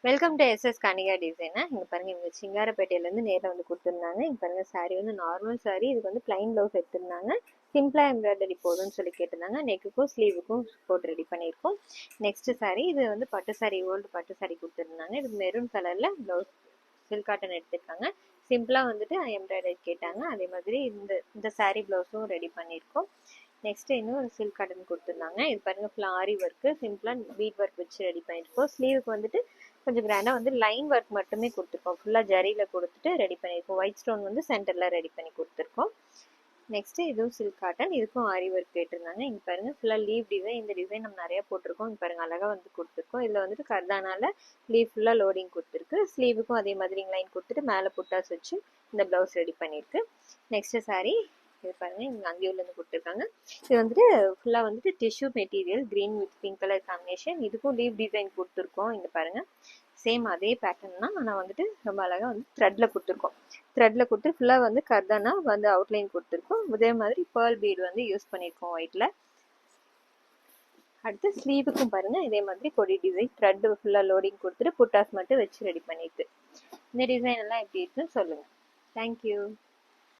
Welcome to SS Kanika டிசைனா. இங்கே பாருங்கள், இவங்க சிங்காரப்பேட்டையிலேருந்து நேரில் வந்து கொடுத்துருந்தாங்க. இங்கே பாருங்கள், சாரீ வந்து நார்மல் சாரீ. இதுக்கு வந்து பிளைன் ப்ளவுஸ் எடுத்திருந்தாங்க. சிம்பிளாக எம்ப்ராய்டரி போதும்னு சொல்லி கேட்டிருந்தாங்க. நெக்குக்கும் ஸ்லீவுக்கும் போட்டு ரெடி பண்ணியிருக்கோம். நெக்ஸ்ட் சாரீ, இது வந்து பட்டு சாரீ, ஓல்டு பட்டு சாரீ கொடுத்துருந்தாங்க. இது மெரூன் கலரில் ப்ளவுஸ் சில்க் காட்டன் எடுத்துருக்காங்க. சிம்பிளாக வந்துட்டு எம்ப்ராய்டரி கேட்டாங்க. அதே மாதிரி இந்த சாரீ ப்ளவுஸும் ரெடி பண்ணியிருக்கோம். நெக்ஸ்ட் இன்னும் ஒரு சில்க் காட்டன் கொடுத்துருந்தாங்க. இது பாருங்கள், ஃப்ளாரி ஒர்க்கு சிம்பிளாக பீட் ஒர்க் வச்சு ரெடி பண்ணியிருக்கோம். ஸ்லீவுக்கு வந்துட்டு கொஞ்சம் கிராண்டாக வந்து லைன் ஒர்க் மட்டுமே கொடுத்துருக்கோம். ஃபுல்லாக ஜரியில் கொடுத்துட்டு ரெடி பண்ணியிருக்கோம். ஒயிட் ஸ்டோன் வந்து சென்டரில் ரெடி பண்ணி கொடுத்துருக்கோம். நெக்ஸ்ட் இதுவும் சில்க் காட்டன், இதுக்கும் ஆரி ஒர்க் கேட்டிருந்தாங்க. இங்கே பாருங்கள், ஃபுல்லாக லீவ் டிசைன். இந்த டிசைன் நம்ம நிறையா போட்டிருக்கோம். இங்கே பாருங்கள், அழகாக வந்து கொடுத்துருக்கோம். இதில் வந்துட்டு கர்தானால லீவ் ஃபுல்லாக லோடிங் கொடுத்துருக்கு. ஸ்லீவுக்கும் அதே மாதிரி லைன் கொடுத்துட்டு மேலே புட்டாஸ் வச்சு இந்த ப்ளவுஸ் ரெடி பண்ணியிருக்கு. நெக்ஸ்ட் சாரீ, இது பாருங்க, இங்கே அங்கேயுள்ளேருந்து கொடுத்துருக்காங்க. இது வந்துட்டு ஃபுல்லாக வந்துட்டு tissue material, green with pink colour combination. இதுக்கும் லீவ் டிசைன் கொடுத்துருக்கோம். இங்கே பாருங்கள், சேம் அதே பேட்டர்ன் தான். ஆனால் வந்துட்டு ரொம்ப அழகாக வந்து த்ரெட்டில் கொடுத்துருக்கோம். த்ரெட்டில் கொடுத்து ஃபுல்லாக வந்து கர்தானா வந்து அவுட்லைன் கொடுத்துருக்கோம். இதே மாதிரி பேர்ல் பீடு வந்து யூஸ் பண்ணியிருக்கோம் ஒயிட்டில். அடுத்து ஸ்லீவுக்கும் பாருங்கள், இதே மாதிரி கொடி டிசைன் த்ரெட்டு ஃபுல்லாக லோடிங் கொடுத்துட்டு புட்டாஸ் மட்டும் வச்சு ரெடி பண்ணியிருக்கு. இந்த டிசைன் எல்லாம் எப்படி இருக்குன்னு சொல்லுங்கள். தேங்க்யூ.